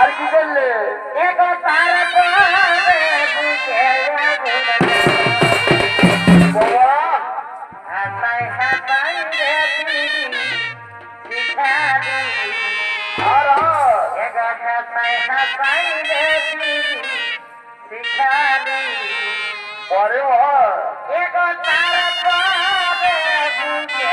আর কি করলে? দেখো তারপরে বুকে বাবা হাতায় হাতায় রে দিদি শিখা দিদি আর দেখো হাতায় হাতায় রে দিদি শিখা দিদি পরে দেখো তারপরে বুকে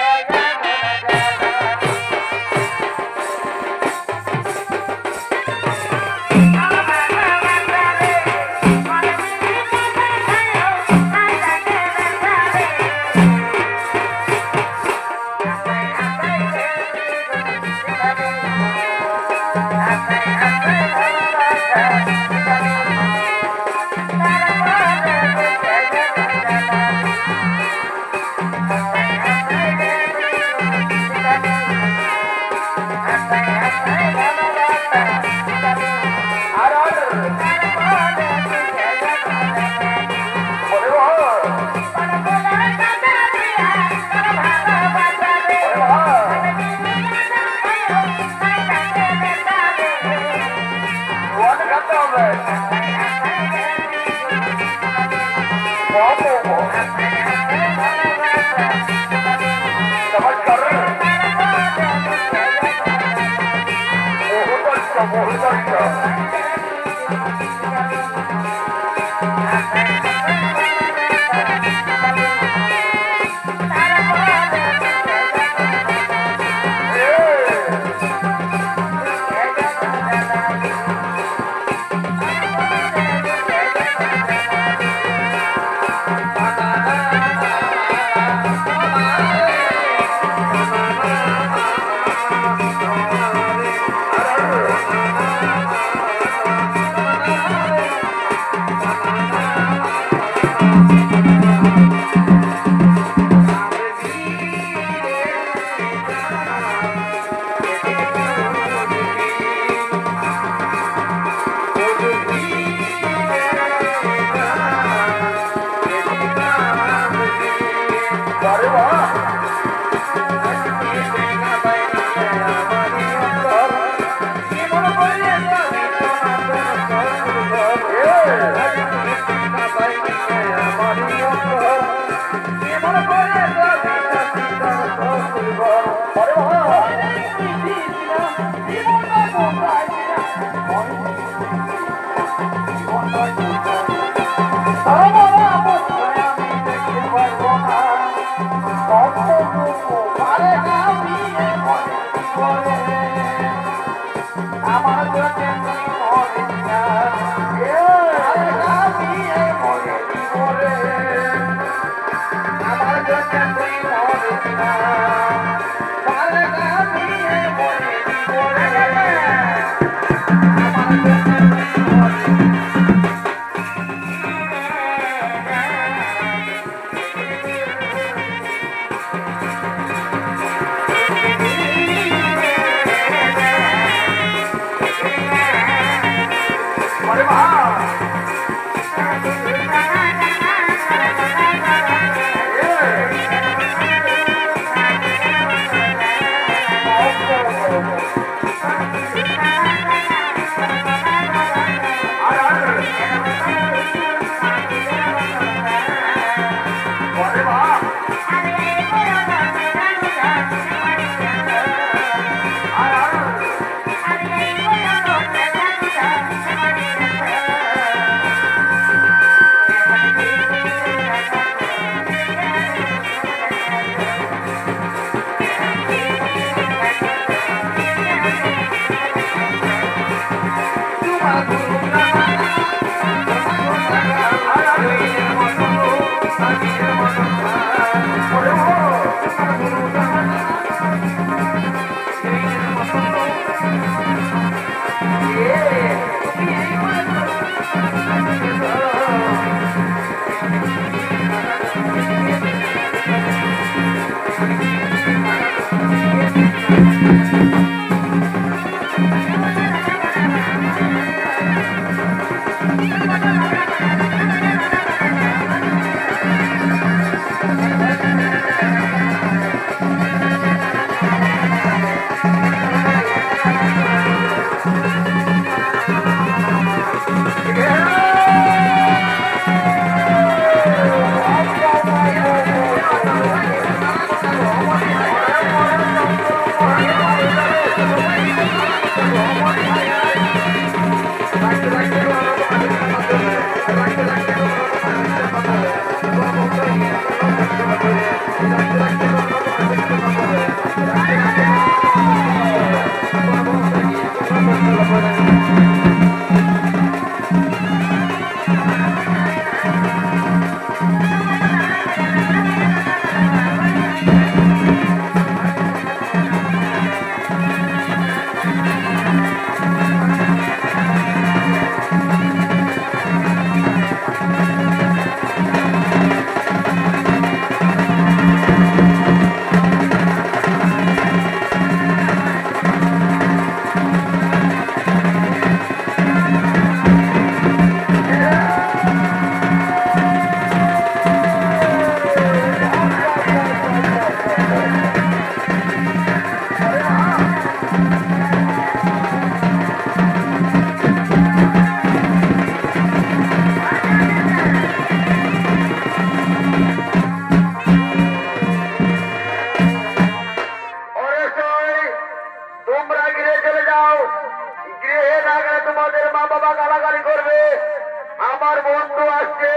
আমার বন্ধু আসছে,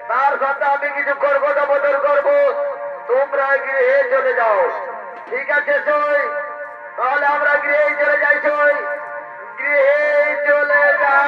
তার সাথে আমি কিছু কথোপকথন করবো, তোমরা গৃহে চলে যাও। ঠিক আছে সই? তাহলে আমরা গৃহে চলে যাই সই, গৃহে চলে যাও।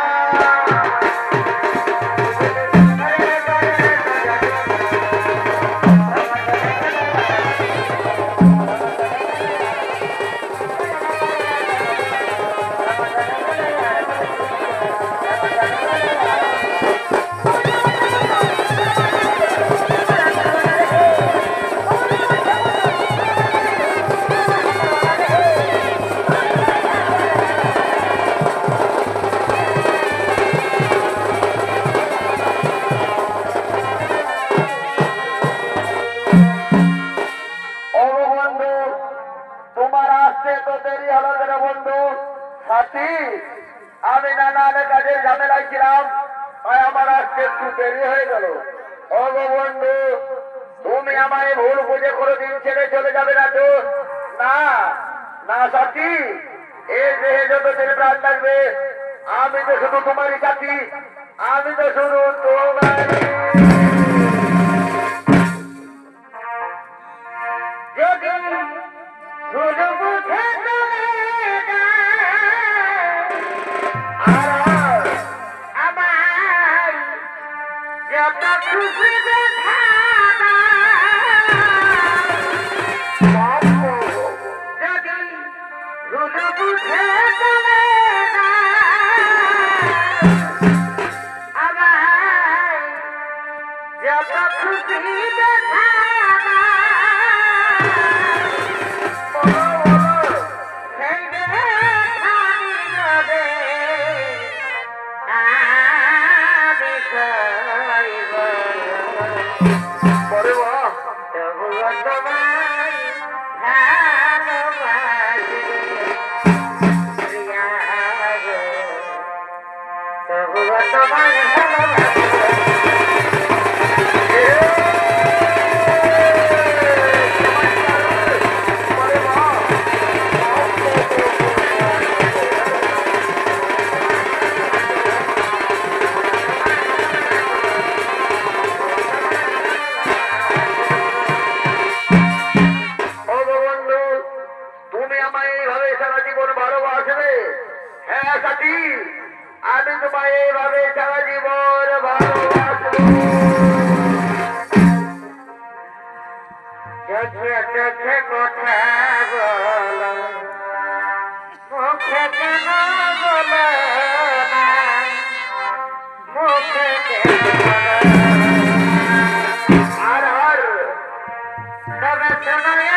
আমি নানান কাজের ঝামেলায় ছিলাম, তাই আমার আজকে একটু দেরি হয়ে গেল। ও বন্ধু, তুমি আমায় ভুল বুঝে কোনোদিন ছেড়ে চলে যাবে না তো? না না সাথী, এই দেহে যতদিন প্রাণ থাকবে আমি তো শুধু তোমারই সাথী, আমি তো শুধু তোমারই। আমি তোমায় এইভাবে সারা জীবন ভালোবাসবো। কথা বলো, মুখে কেন বলো না, মুখে আর তবে শোনায়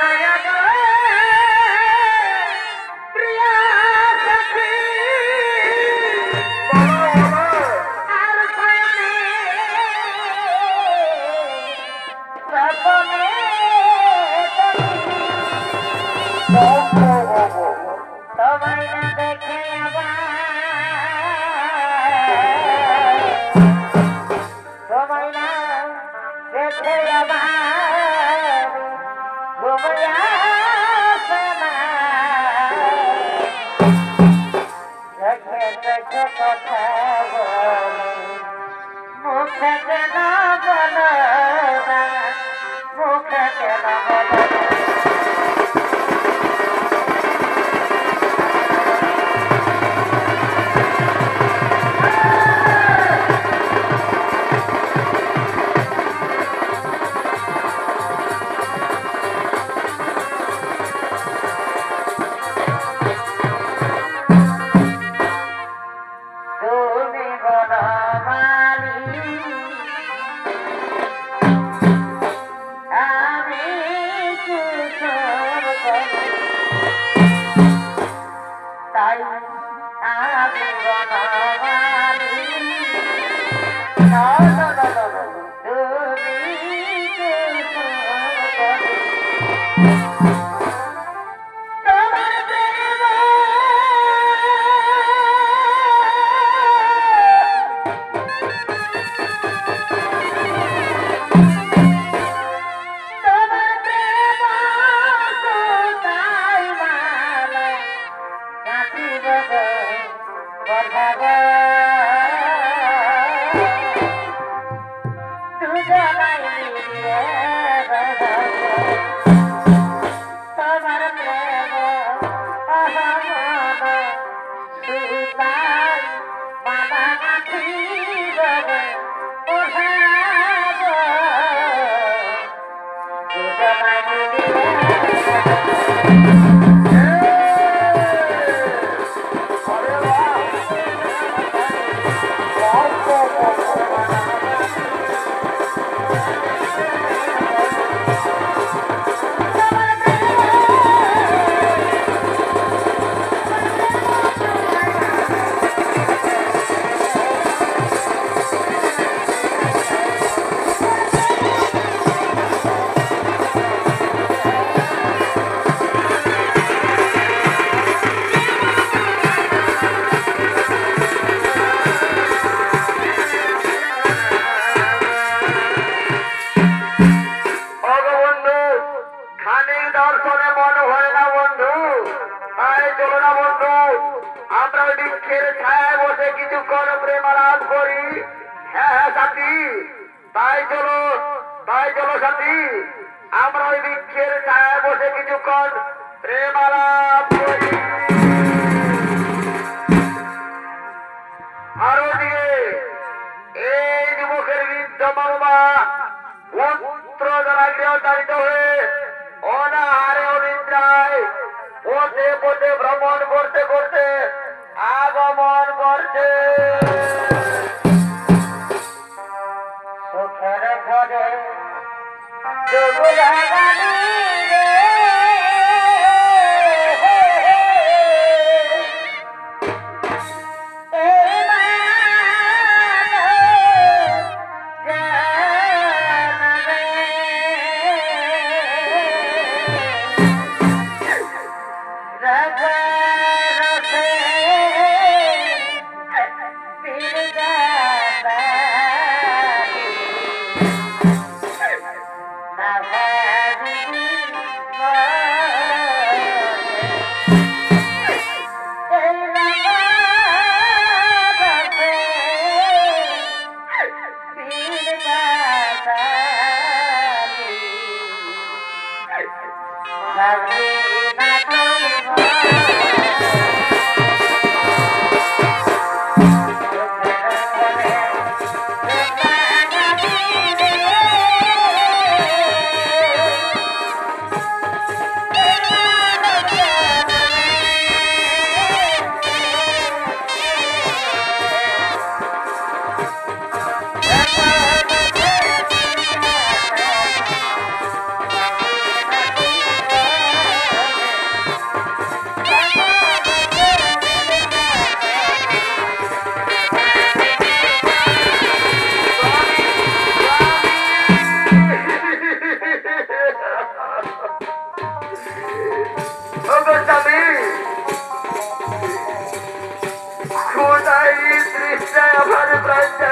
Bye. তোমায় না দেখে আবার তোমায় না দেখে আবার ঘুমিয়ে আসে না চোখে চোখে কথা বলে মুখে কেন বলো না মুখে কেন বলো না তুমি বনমালী আমি কুসুম করি তাই আমি বনমালী তুমি কুসুম করি তোমার প্রেম তোমার প্রেম কোথায় মালা কাটিব গো কথা গো দুজনাই মিলিয়ে বেড়াবো তোমার প্রেম অহমন সুতাই মালা কাটিব গো ওঠাবো দুজনাই মিলিয়ে বন্ধু খানিক দর্শনে মন হয় না বন্ধু তাই চলো না বন্ধু আমরা ওই বৃক্ষের ছায়ায় বসে কিছুক্ষণ প্রেম আলাপ করি। হ্যাঁ হ্যাঁ সাথী তাই চলো সাথী আমরা ওই বৃক্ষের ছায়ায় বসে কিছুক্ষণ প্রেম আলাপ করি। আর ওদিকে এই যুবকের বৃদ্ধ বাবা পুত্র দ্বারা গৃহচারিত হয়ে অনাহারে অনিদ্রায় পথে পথে ভ্রমণ করতে করতে আগমন করছে। সুখের ঘরে যুগলাগানি রে এই মানব জনমে রাধা রসে বিরজাতা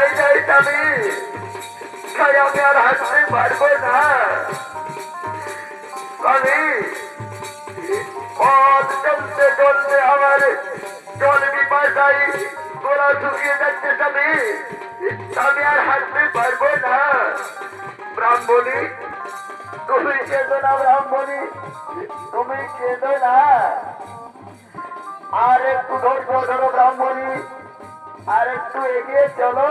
এই যাই আমি তাই আমি আর হাঁটতে পারবো না আমি পথ চলতে চলতে আমার জল পিপাসাই গোলা শুকিয়ে যাচ্ছে আমি আর হাঁটতে পারবো না ব্রাহ্মণী তুমি কেঁদো না ব্রাহ্মণী তুমি কেঁদো না আর একটু ধৈর্য ধরো ব্রাহ্মণী আর একটু এগিয়ে চলো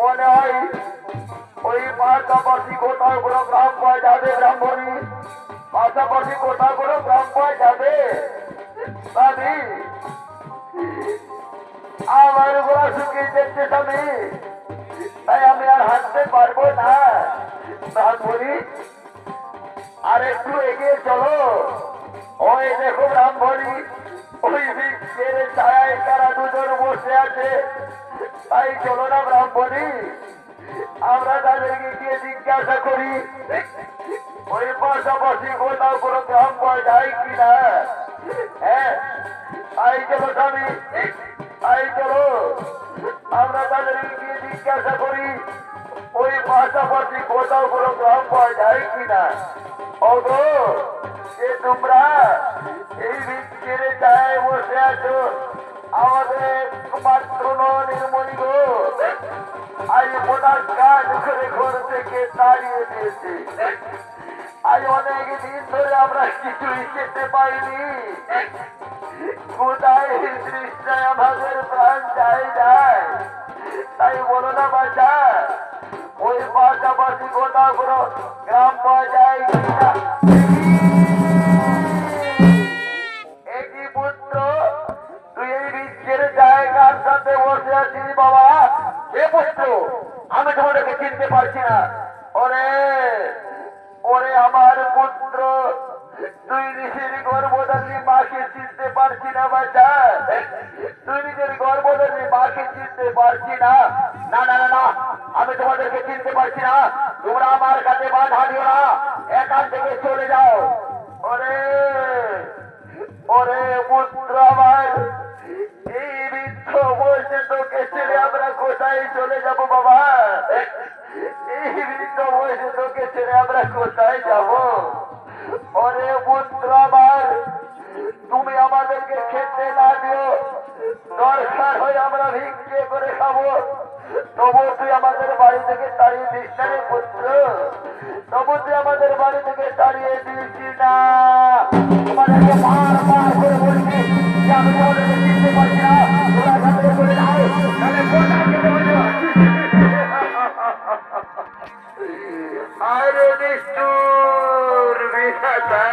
মনে হয় ওই পাশাপাশি কোথাও কোনো গ্রাম পাওয়া যাবে ব্রাহ্মণী পাশাপাশি কোথাও কোনো গ্রাম পাওয়া যাবে আমি আমার গোড়া শুকিয়ে যাচ্ছে স্বামী তাই আমি আর হাঁটতে পারবো না ব্রাহ্মণী আর একটু এগিয়ে চলো ওই দেখো ব্রাহ্মণী ওই বৃক্ষের ছায়ায় তারা দুজন বসে আছে তাই চলো না ব্রাহ্মণী আমরা তাদেরকে গিয়ে জিজ্ঞাসা করি ওই পাশাপাশি কোথাও কোনো গ্রাম পাওয়া যায় কিনা হ্যাঁ তাই চলো স্বামী তাই চলো আমরা তাদেরকে গিয়ে জিজ্ঞাসা করি ওই পাশাপাশি কোথাও কোনো গ্রাম পাওয়া যায় কিনা ওগো যে তোমরা এই বৃক্ষের ছায়ায় বসে আছো আমাদের একমাত্র নির্মণি গো আজ মোটা কাজ করে ঘর থেকে দাঁড়িয়ে দিয়েছে আজ অনেক দিন ধরে আমরা কিছুই খেতে পাইনি কোথায় তৃষ্ণায় আমাদের প্রাণ যায় তাই বলো না বাচ্চা ওই পাশাপাশি কোথাও কোনো গ্রাম পাওয়া যায় কিনা একই পুত্র তুই এই বৃক্ষের জায়গার সাথে বসে আছিস বাবা এ পুত্র আমি তোমাদেরকে চিনতে পারছি না ওরে ওরে আমার পুত্র তুই নিজের গর্ভধারী মাকে চিনতে পারছি না বাচ্চা তুই নিজের গর্ভধারী মাকে চিনতে পারছি না না না না আমি তোমাদেরকে চিনতে পারছি না তোমরা আমার কাছে বাধা দিও না এখান থেকে চলে যাও ওরে ওরে পুত্র আমার এই বৃদ্ধ বয়সে তোকে ছেড়ে আমরা কোথায় চলে যাব বাবা এই বৃদ্ধ বয়সে তোকে ছেড়ে আমরা কোথায় যাব ওরে পুত্র আমার তুমি আমাদেরকে খেতে না দিও দরকার হয় আমরা ভিক্ষে করে খাবো তবু তুই আমাদের বাড়ি থেকে তাড়িয়ে দিস না রে পুত্র তবু তুই আমাদের বাড়ি থেকে তাড়িয়ে দিচ্ছি না তোমাদেরকে মার করে বলছি যে আমি তোমাদেরকে চিনতে পারছি না তোরা এখান থেকে চলে যাও তাহলে কোথায় খেতে বলছো আরে নিষ্ঠুর বিধাতা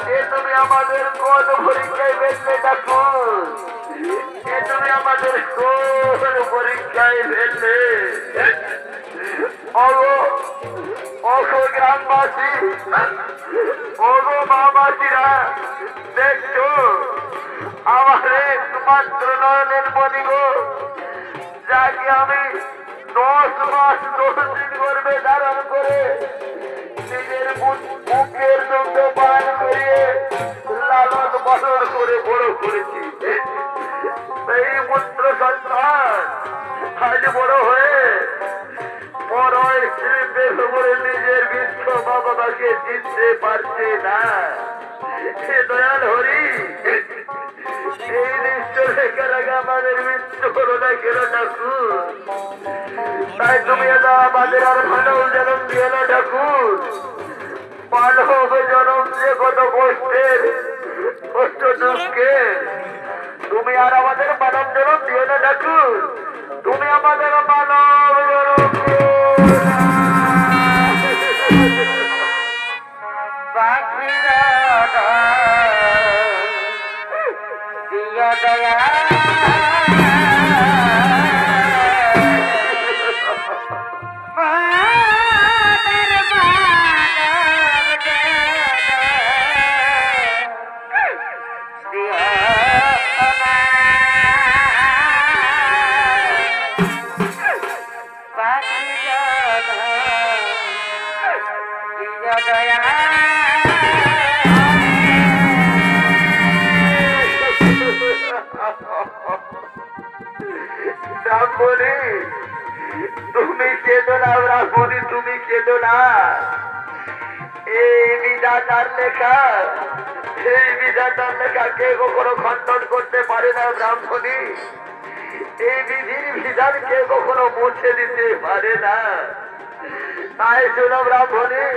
এ তুমি আমাদের কোন পরীক্ষায় ফেললে ঠাকুর এ তুমি আমাদের কোন পরীক্ষায় ফেললে ওগো ওগো গ্রামবাসী ওগো মামাসীরা দেখছো আমার একমাত্র নয়নের মনি গো যাকে আমি 10 মাস 10 দিন গর্ভে ধারণ করে নিজের বুকের দুগ্ধ পান করিয়ে লালন পালন করে বড় করেছি এই পুত্র সন্তান আজ বড় হয়ে বড় নিজের বৃদ্ধ মা বাবাকে চিনতে পারছে না সে দয়াল হরি এই নিশ্চয় রেখার আগে আমাদের মৃত্যু করো না কেন ঠাকুর তাই তুমি আমাদের আর মানব জন্ম দিও না ঠাকুর মানব জন্ম দিয়ে কত কষ্টের কষ্ট দুঃখের তুমি আর আমাদের মানব জন্ম দিও না ঠাকুর তুমি আমাদের মানব জন্ম দিও বেদনা, এই বিধাতার লেখা, এই বিধাতার লেখা কে কখনো খণ্ডন করতে পারে না ব্রাহ্মণী। এই বিধির বিধান কে কখনো মুছে দিতে পারে না। তাই শোনো ব্রাহ্মণী,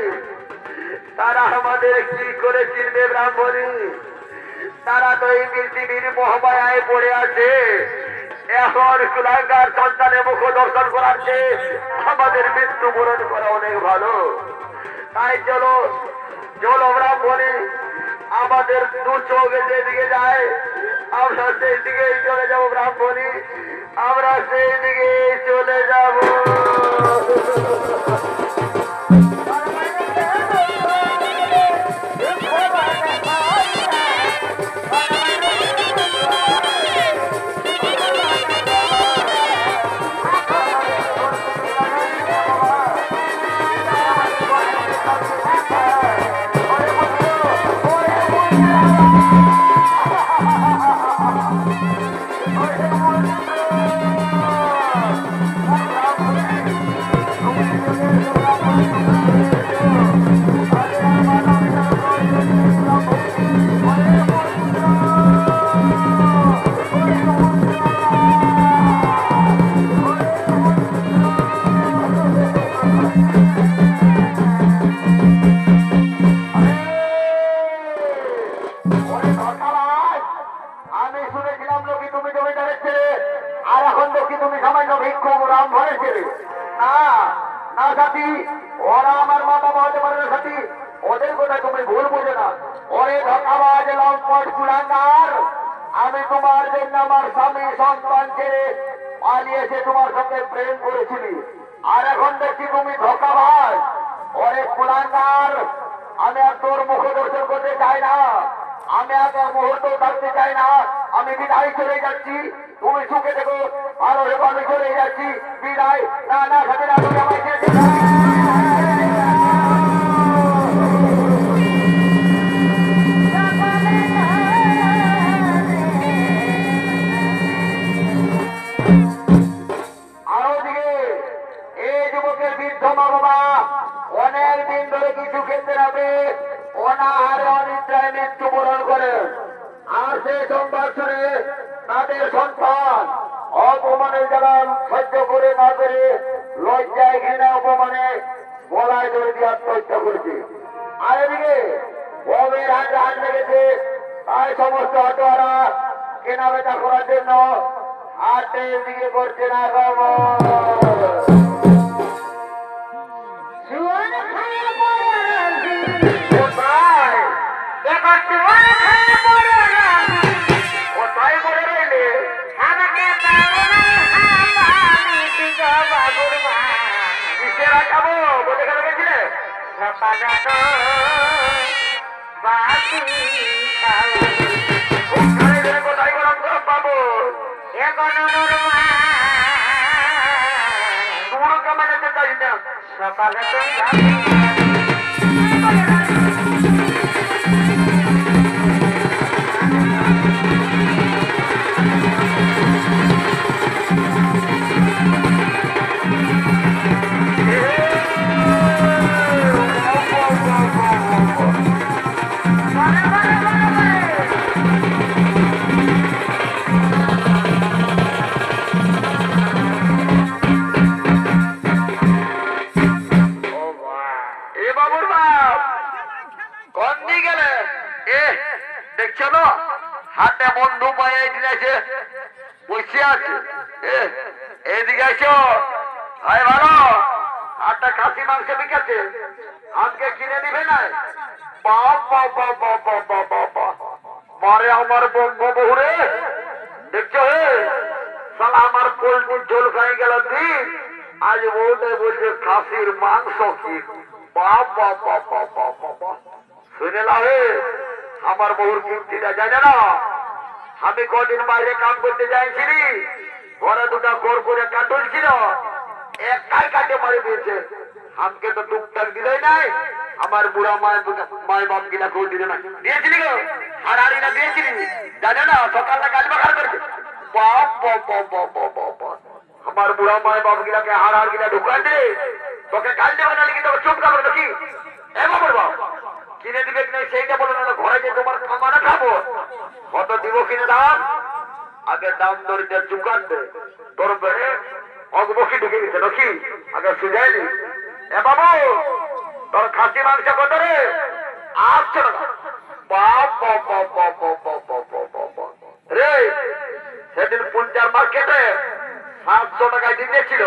তারা আমাদের কি করে চিনবে ব্রাহ্মণী? তারা তো এই পৃথিবীর মোহমায়ায় পড়ে আছে। এখন কুলাঙ্গার সন্তানের মুখ দর্শন করাচ্ছে, আমাদের মৃত্যুবরণ করা অনেক ভালো। তাই চলো চলো ব্রাহ্মণী, আমাদের দু চোখে যেদিকে যায় আমরা সেই দিকেই চলে যাবো ব্রাহ্মণী, আমরা সেই দিকেই চলে যাব। আমি শুনেছিলাম লোকি তুমি জমিদারের ছেলে, আর এখন লোকি তুমি সামান্য ভিক্ষুক ব্রাহ্মণের ছেলে। না না সাথী, ওরা আমার মা বাবা হতে পারে না সাথী, ওদের কথা তুমি ভুল বোঝো না। ওরে ধোঁকাবাজ লম্পট কুলাঙ্গার, আমি তোমার জন্য আমার স্বামী সন্তান ছেড়ে পালিয়েছে, তোমার সঙ্গে প্রেম করেছিলি, আর এখন দেখছি তুমি ধোঁকাবাজ। ওরে কুলাঙ্গার, আমি আর তোর মুখ দর্শন করতে চাই না, আমি আর মুহূর্ত থাকতে চাই না, আমি বিদায় চলে যাচ্ছি। তুমি সুখে দেখো, ভালো রেখো, আমি চলে যাচ্ছি, বিদায়। না না সাথে না, তুমি আমায় ছেড়ে দিও না। আরো দিকে এই যুবকের বৃদ্ধ মা বাবা অনেক দিন ধরে কিছু খেতে হবে, অনাহারে অনিদ্রায় মৃত্যুবরণ করে। আর সেই সংবাদ শুনে তাদের সন্তান অপমানের জ্বালা সহ্য করে না করে লজ্জায় ঘৃণা অপমানে গলায় ধরে দিয়ে আত্মহত্যা করেছে। আর এদিকে বমের হাতে হাত লেগেছে, তাই সমস্ত অটোয়ারা কেনা বেচা করার জন্য হাটের দিকে করছে না খবর। সকালে দেখছো না হাতে বন্ধু পায়ে দিয়েছে, বসে আছে। এইদিকে এসো, ভাই ভালো একটা খাসি মাংস বিকাছে, আজকে কিনে নিবে না? মারে আমার বন্ধু বহুরে, দেখছো হে সালা আমার পোল্ট্রির ঝোল খাই গেল দিন, আজ বলতে বলছে খাসির মাংস কি। বাবা বাবা বাবা, শুনে না হে আমার বহুর কিনতে জানে না। আমি কদিন বাইরে কাম করতে যাইছিলি, ঘরে দুটা গোর করে কাটল ছিল, একটাই কাটে মারি দিয়েছে। আমাকে তো টুকটাক দিলেই নাই, আমার বুড়া মায়ের বাপ কিনা করে দিলে না। দিয়েছিলি গো আর আড়িনা দিয়েছিলি, জানে না সকালটা কাজ বাখার করছে। বাপ আমার বুড়া মায়ের বাপ গিলাকে হার হার গিলা ঢুকাতে তোকে গাল দেবে না নাকি তোকে চুপ খাবো নাকি এমন করবো কিনে দিবে কিনা সেইটা বলে না ঘরে যে তোমার খামানা খাবো কত দিব কিনে দাম আগে দাম দরিদ্র চুকান দে তোর বেড়ে অগবকি ঢুকে গেছে নাকি আগে সুঝাইলি এ বাবু তোর খাসি মাংস কত রে 800 টাকা রে সেদিন পুঞ্চার মার্কেটে 700 টাকায় দিতেছিল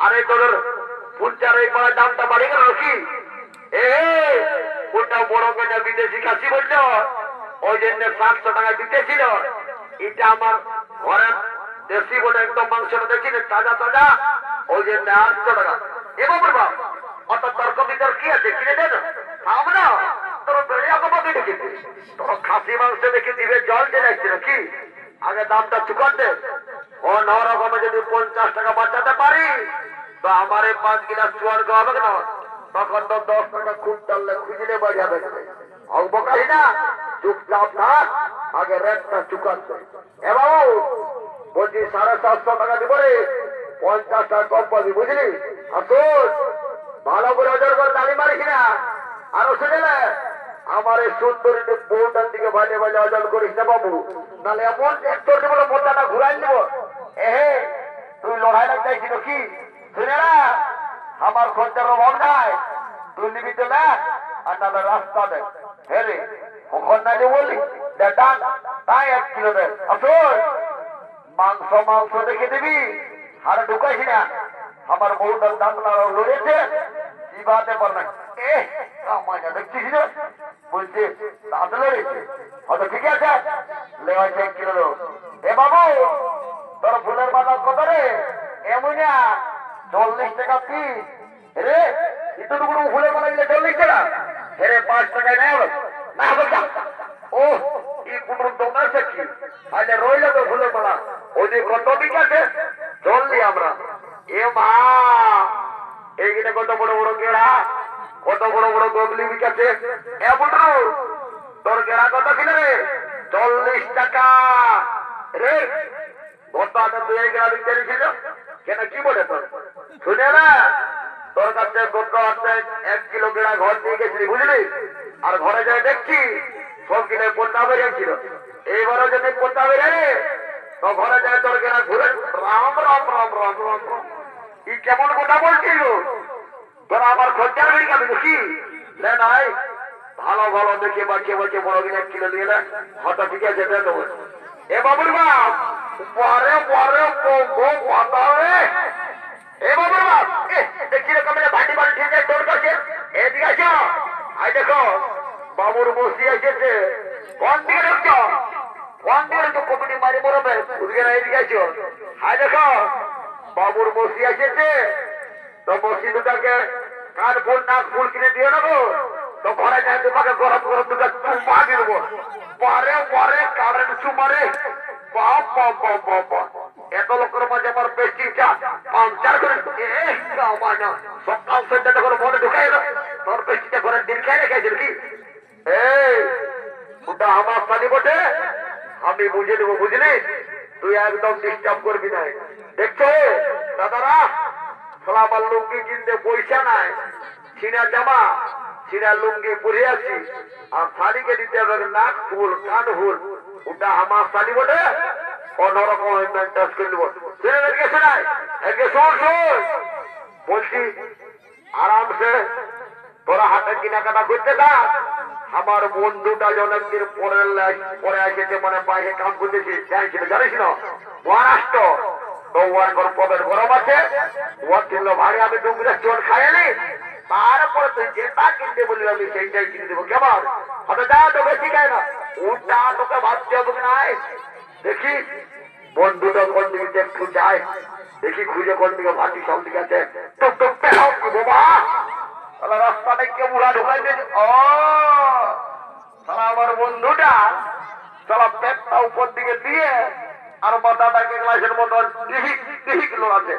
আরে তোর পুঞ্চার এই পড়ার দামটা বাড়ি গেল নাকি ওটা বড় করে বিদেশি খাসি বললো ওই জন্য 700 টাকা দিতেছিল এটা আমার ঘরের দেশি বলে একদম মাংসটা দেখছি তাজা তাজা ওই জন্য 800 টাকা এবং বলবা অত তর্ক বিতর্ক কি আছে কিনে দেন খাও না তোর বেড়ে আমাকে ঢুকেছে তোর খাসি মাংস দেখে দিবে জল জেলাইছে নাকি আগে দামটা চুকান দে ও নরকমে যদি 50 টাকা বাঁচাতে পারি তো আমার 5 গিলাস চুয়ান খাওয়াবে না তখন তো 10 টাকা খুব টানলে খুঁজলে বাজাবে অবকাশি না চুপচাপ থাক আগে রেটটা চুকান দে এ বাবু বলছি 750 টাকা দিব রে 50 টাকা কম পাবি বুঝলি আসুন ভালো করে ওজন করে দাঁড়ি মারিস না আরো শুনেলে আমার এই সুন্দরী বউটার দিকে বাজে বাজে ওজন করিস না বাবু নাহলে এমন একটু বলে মোটাটা ঘুরাই নেব তুই লড়াই লাগ চাইছিল কি শুনে না আমার খরচার অভাব নাই তুই নিবি তো না আর নাহলে রাস্তা দেখ হে রে কখন না যে বললি দেখান তাই 1 কিলো দেখ আসুন মাংস মাংস দেখে দিবি আর ঢুকাইস না আমার বউটার দাম লড়েছে কি বাতে পারবে মজা দেখছিস না বলছে দাঁত লড়েছে হয়তো ঠিক আছে লেওয়াছে 1 কিলো এ বাবু তোর ফুলের বাজার কত রে এমন 40 টাকা পিস রে এতটুকু ফুলের মালা গেলে 40 টাকা হেরে 5 টাকায় নেই না হবে ও এই কোন দোকান আছে কি আজ রইল তো ফুলের মালা ওই যে কত ঠিক আছে চললি আমরা এ মা এইখানে কত বড় বড় গেড়া কত বড় বড় গগলি বিকাছে এ বুটরু তোর গেড়া কত ছিল রে 40 টাকা রে কত আটা তুই এই গেড়া বিক্রি ছিল কেন কি বলে তোর শুনে না তোর কাছে কত আছে 1 কিলো গেড়া ঘর নিয়ে গেছিলি বুঝলি আর ঘরে যাই দেখছি সব কিনে পোতা বেরিয়েছিল এইবারও যদি পোতা বেরে তো ঘরে যায় তোর গেড়া ঘুরে রাম রাম রাম রাম রাম রাম ই কেমন কথা বলছিল তোরা আমার খরচার বেড়ে যাবে নাকি নাই ভালো ভালো দেখে বাঁচিয়ে বাঁচিয়ে বড় কিনে 1 কিলো নিয়ে না হঠাৎ ঠিক আছে দেবো এ বাবুর বাপ পরে পরে বাতাবে এ বাবুর বাপ দেখছি রে কমে ভাটি বাড়ি ঠিক আছে তোর কাছে এদিকে আসো আই দেখো বাবুর বসি এসেছে কোন দিকে ঢুকছো কোন দিকে তো কমিটি মারি মরবে ওদিকে না এদিকে আসো আই দেখো বাবুর বসি এসেছে তো বসি দুটাকে কান ফুল নাক ফুল কিনে দিয়ে নেবো তো ঘরে যাই তোমাকে গরম গরম দুটা চুমা দিয়ে দেবো পরে পরে কারেন্ট চুমারে বাপ বাপ বাপ বাপ বাপ এত লোকের মাঝে আমার পেস্টিটা পাংচার করে সকাল সন্ধ্যা করে মনে ঢুকাই এলো তোর পেস্টিটা ঘরে দিন খেয়ে রেখেছিল কি ওটা আমার সালি বটে আমি বুঝে দেবো বুঝলি তুই একদম ডিস্টার্ব করবি না দেখছো দাদারা আমার লুঙ্গি কিনতে পয়সা নাই ছিনা জামা ছিনা লুঙ্গি পরে আছি আর শাড়িকে দিতে হবে নাক ফুল কান ফুল ওটা আমার শাড়ি বটে অন্যরকম মেনটেন্স করে দেবো শোনাই একে শোন শোন বলছি আরামসে তোরা হাতে কেনাকাটা করতে থাক আমার বন্ধুটা অনেকদিন পরে এসেছে মানে বাইরে কাম করতেছি চাইছিল জানিস না মহারাষ্ট্র তো ওয়ার কোন পদের গরম আছে ওর জন্য ভাগে আমি ডুবরে চোর খাইনি তারপরে তুই যেটা কিনতে বলবি আমি সেইটাই কিনে দেবো কেমন হয়তো যা তো বেশি খায় না ওটা তোকে ভাবতে হবে নাই দেখি বন্ধুটা কোন দিকে একটু যায় দেখি খুঁজে কোন দিকে ভাবছি সব দিকে আছে টুক টুক পেলাও কি বাবা তাহলে রাস্তাটাই কে মুড়া ঢুকাই দিয়েছে ও তাহলে আমার বন্ধুটা চলো পেটটা উপর দিকে দিয়ে আর মাথাটাকে গ্লাসের মতন কিলো আছে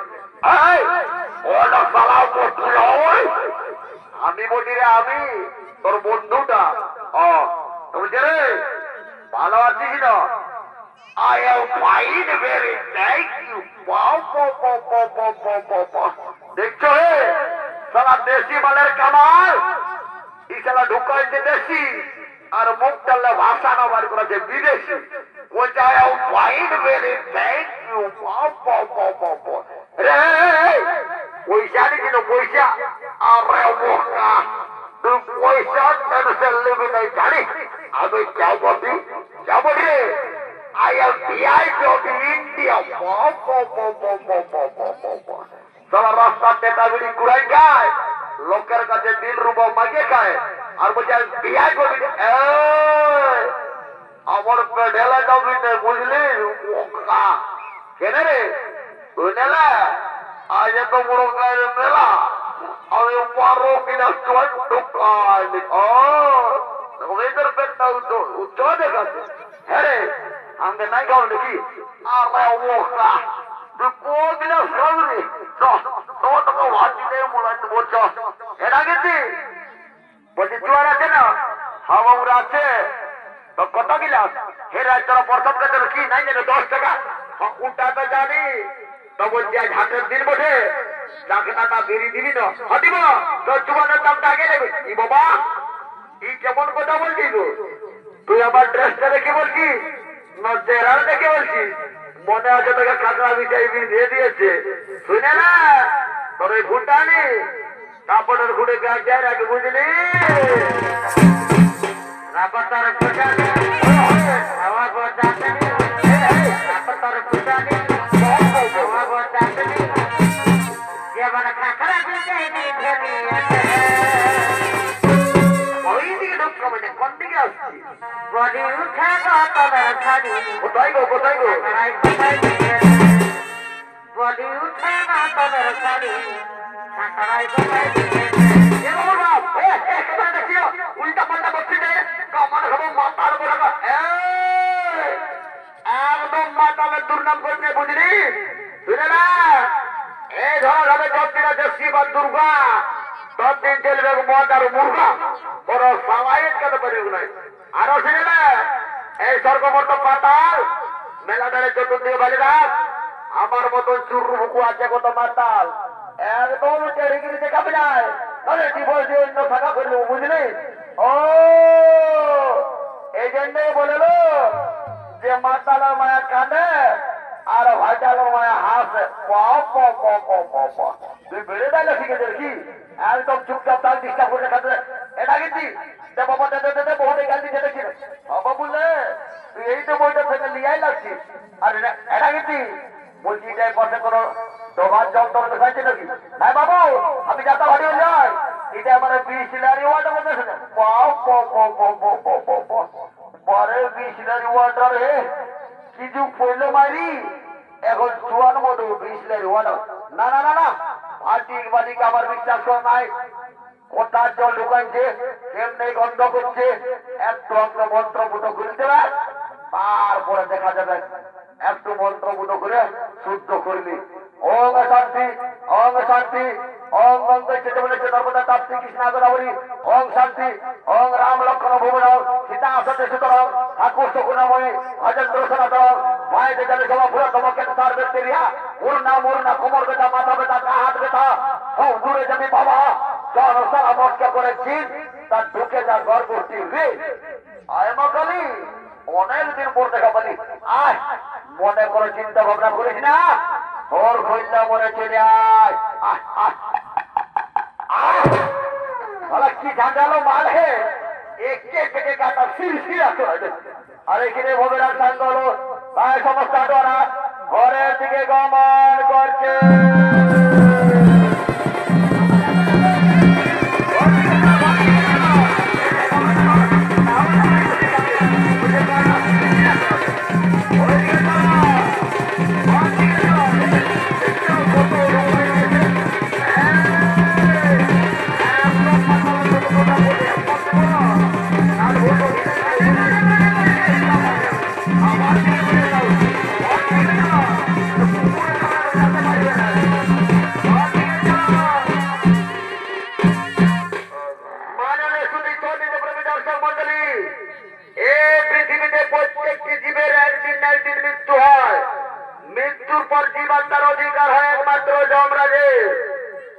আমি বলি রে আমি তোর বন্ধুটা বলছে রে ভালো আছিস না I am fine, very thank you. দেখছো হে সালা দেশি মালের কামাল এই সালা ঢুকাইছে দেশি আর মুখ টালে ভাষা না বার করেছে বিদেশি কোথায় ফাইন বেরে থ্যাংক ইউ রে পয়সা দিছিল পয়সা আরে বোকা তুই পয়সা টেনশন নেবি নাই জানি আমি যাবো রে I am VIP of India. সারা রাস্তা নেতাগিরি কুড়াই খায় লোকের কাছে 3 রুপা মাগে খায় আর বলছে VIP of India আমার ঢেলা যাবি না বুঝলি কেন রে তুই নেলা আজ এত বড় গায়ের মেলা আমি 12 কিনা দোকান এদের পেটটা উচ্চ দেখাচ্ছে হ্যাঁ রে আমাকে নাই খাও নাকি আরে ওকা তুই কোনদিন সবরি তোমার তোকে ভাজি দিয়ে মোড়াইতে বলছ এটা গেছি বলছি জোয়ার আছে না হাওয়া আছে তো কত গিলাস হে রাজ তোরা প্রথম কাছে কি নাই জানো 10 টাকা ওটা তো জানি তো বলছি আজ হাটের দিন বসে যাকে না তা বেরিয়ে দিবি না হাঁটিব তো চুয়ানের দামটা আগে নেবে কি বাবা এই কেমন কথা বলছিস তুই আমার ড্রেসটা দেখে বলছিস না চেহারা দেখে বলছিস মনে আছে তোকে কাঁকড়া মিঠাই দিয়ে দিয়েছে শুনে না তোর ওই ফুটানি কাপড়ের ঘুরে গাছ আগে বুঝলি বডি উঠে গতলের ছাড়ি কোথায় গো বডি উঠে গতলের ছাড়ি ঠাকারাই কোথায় উল্টা পাল্টা বসছি কামান খাবো মাথার উপর একদম মাতালের দুর্নাম করছে বুঝলি শুনে না এই ধর হবে 10 দিন আছে শিব আর দুর্গা 10 দিন চলবে মদ আর মুর্গা বড় সামায়িক কেন পারে নাই আরো শুনে না এই স্বর্গমর্ত পাতাল মেলা মেলে চতুর্দিকে বালি রাত আমার মতন চুরু বুকু আছে কত মাতাল একদম টেরিগিরি দেখাবে নাই তাহলে ডিভোর্স দিয়ে অন্য ফাঁকা করবো বুঝলি ও এই জন্যই বললো যে মাতালের মায়া কাঁদে আর ভাইটালের মায়া হাসে তুই বেড়ে দেয় শিখেছে কি একদম চুপচাপ তার ডিস্টার্ব করে খাতে এটা কিন্তু বাবা দে বহুতে গাল দিচ্ছে দেখি বাবা বললে তুই এই তো বইটা থেকে লিয়াই লাগছিস আর এটা কিন্তু বলছি এটাই পথে কোনো দোকান জল তোর দেখাচ্ছে নাকি হ্যাঁ বাবু আমি যাতা ভারী হয়ে যাই এটা আমার বিসলারি ওয়াটার মধ্যে পরে বিসলারি ওয়াটার হে কি যুগ পড়লো মারি এখন চুয়ান মতো বিসলারি ওয়াটার না না না না আর্থিক মালিক আমার বিশ্বাস কর নাই কোথার জল ঢুকাইছে কেমনে গন্ধ করছে একটু অঙ্ক মন্ত্র ফুটো খুলতে পার তারপরে দেখা যাবে একটু মন্ত্র ফুটো করে শুদ্ধ করলি ওম শান্তি ওম শান্তি ওম গঙ্গে চেতে বলেছে নর্মদা তাপ্তি কৃষ্ণা গোদাবরী ওম শান্তি ওম রাম লক্ষ্মণ ভুবন সীতা আসতে সুতরাং ঠাকুর শকুনাময়ী অজেন্দ্র সনাতন মায়েদের জানে সভা পুরা তোমাকে তার ব্যাকটেরিয়া মুরনা কোমর বেটা মাথা বেটা হাত বেটা দূরে যাবি বাবা জনসারা মস্কা করেছিস তার ঢুকে যা গর্ভবতী রে আয় মকালি অনেকদিন পর দেখা বলি আয় মনে করে চিন্তা ভাবনা করিস না তোর কইলা মনে চলে আয় কি ঝাঁঝালো মাল হে একে থেকে গাটা শিরশিরা করে আর এখানে ভবেরার সাঙ্গ হলো তাই সমস্ত আটোয়ারা ঘরের দিকে গমন করছে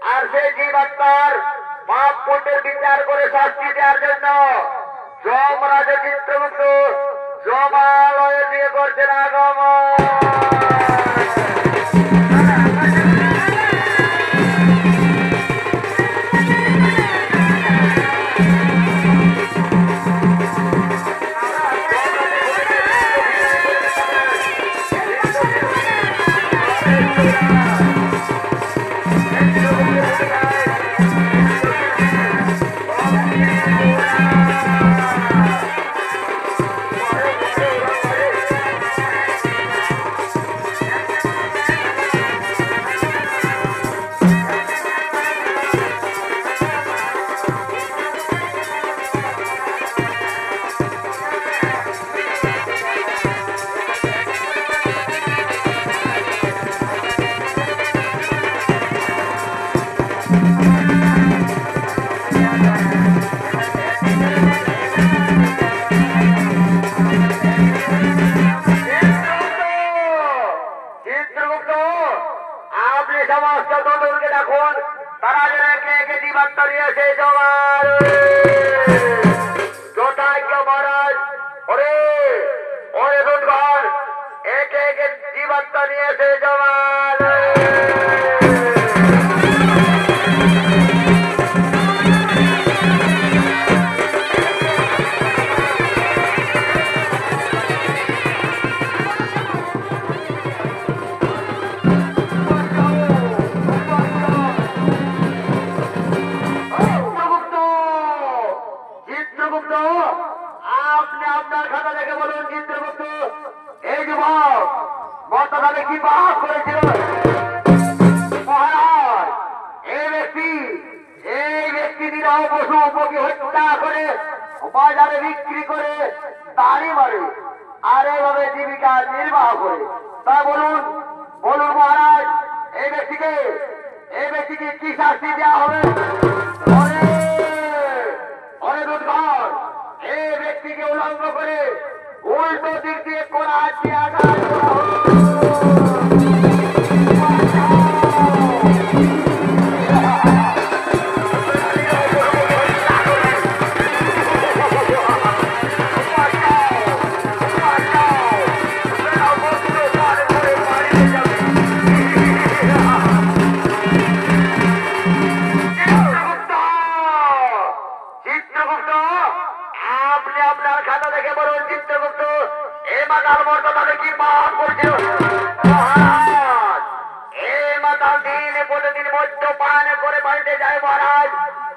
আর সেই জীবাত্মার পাপ পুণ্যের বিচার করে শাস্তি দেওয়ার জন্য যমরাজ চিত্রগুপ্ত জমালয়ের দিকে করছেন আগমন। আপনি আপনার খাতা দেখে বলুন চিত্রগুপ্ত, এই যুবক বর্তমানে কি পাপ করেছিল? মহারাজ, এই ব্যক্তি নিরহ পশু উপকে হত্যা করে বাজারে বিক্রি করে তাড়ি মারে আর এইভাবে জীবিকা নির্বাহ করে। তা বলুন মহারাজ, এই ব্যক্তিকে কি শাস্তি দেওয়া হবে? এই ব্যক্তিকে উলঙ্গ করে উল্টো দিক দিয়ে করা আছে আঘাত করা হবে।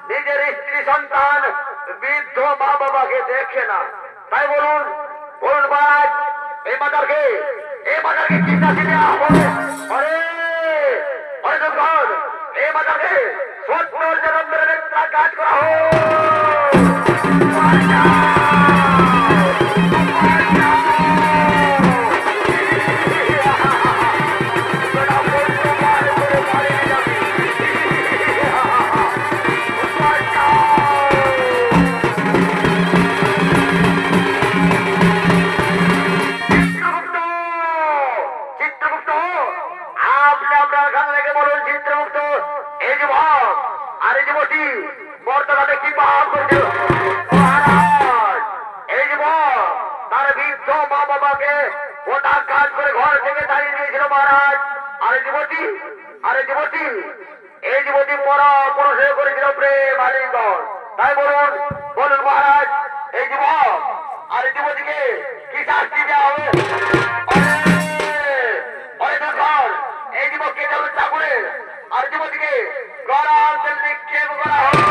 নিজের স্ত্রী সন্তান বৃদ্ধ মা বাবাকে দেখে না। তাই বলুন মহারাজ, এই মাতারকে কি শাস্তি দেওয়া হবে? এই মাতারকে 70 জনম ধরে নেত্রাঘাত করা হোক। বর্তমানে কি পাপ করছে? এই যুবক তার বৃদ্ধ মা বাবাকে ওটা কাজ করে ঘর থেকে দাঁড়িয়ে দিয়েছিল মহারাজ। আর এই যুবতী পড়াশোনা করেছিল প্রেম আলিঙ্গন। তাই বলুন মহারাজ, এই যুবক আর এই যুবতীকে কি শাস্তি দেওয়া হবে? এই যুবককে যেমন চাকুরে আর যুবতীকে গরম তেল নিক্ষেপ করা হবে।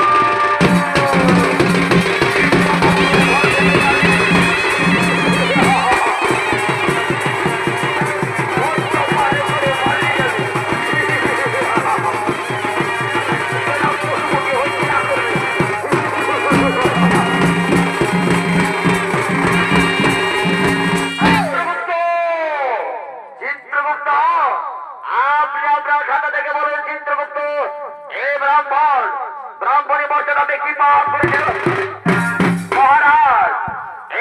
ব্রাহ্মণী মর্যাদাতে কি পাপ করেছিল? মহারাজ,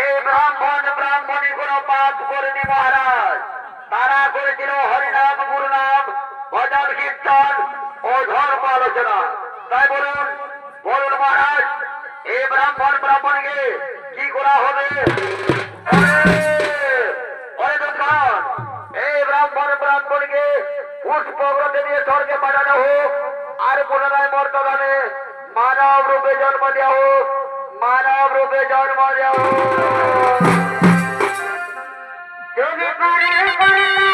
এই ব্রাহ্মণী কোন পাপ করেনি মহারাজ। তারা করেছিল হরিনাম গুরুনাম ভজন কীর্তন ও ধর্ম আলোচনা। তাই বলুন বলুন মহারাজ, এই ব্রাহ্মণ ব্রাহ্মণকে কি করা হবে? এই ব্রাহ্মণ ব্রাহ্মণকে পুষ্পগ্রতে দিয়ে স্বর্গে পাঠানো হোক, আর পুনরায় মর্তদানে মানব রূপে জন্ম দেওয়া হোক, মানব রূপে জন্ম দেওয়া হোক। যদি পারে করে না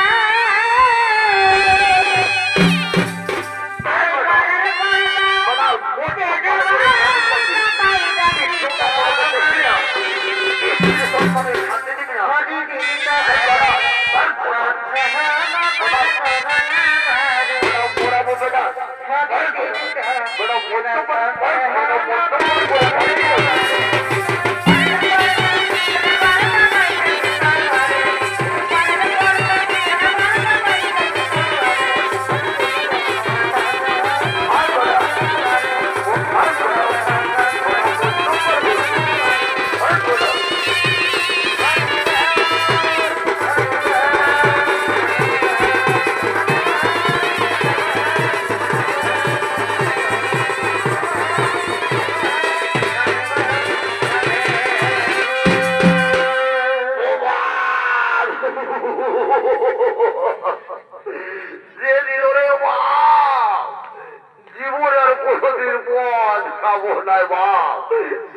জীবনের কোনদিন মদ খাবো নাই বাপ,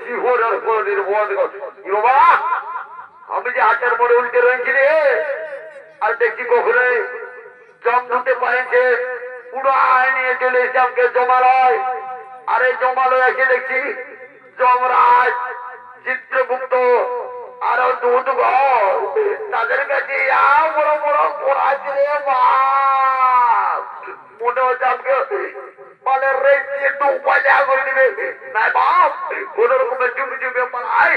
জীবনের কোনদিন মদ বাবা। আমি যে হাতের মোড়ে উল্টে রয়েছি রে, আর দেখছি কখনো জম ধুতে পারেছে পুরো আয় নিয়ে চলে এসে আমাকে জমালয়। আর এই জমালয় এসে দেখছি যমরাজ, চিত্রগুপ্ত আরো দুধ ঘর, তাদের কাছে বড় বড় করাচ্ছে রে বাপ। মনে হচ্ছে আমাকে মালের রেখে একটু উপায় দেওয়া করে দিবে না বাপ। কোন রকমের চুপি চুপি পালাই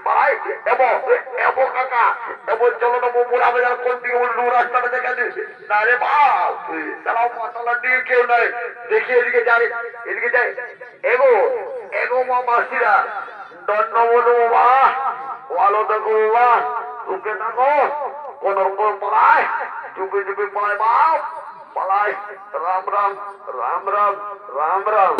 পালাই এবো এবো কাকা এবো চলো না বুড়া বাজার কোন দিকে উল্টো রাস্তাটা দেখা দিস না রে বাপ। তারা মশলা দিয়ে কেউ নাই, দেখি এদিকে যাই এদিকে যাই। এগো এগো মা মাসিরা ধন্যবাদ বাবা, ভালো থাকো বাবা, সুখে থাকো। কোন রকম পালায় চুপি চুপি পালায় বাপ, পালায়। রাম রাম রাম রাম রাম রাম।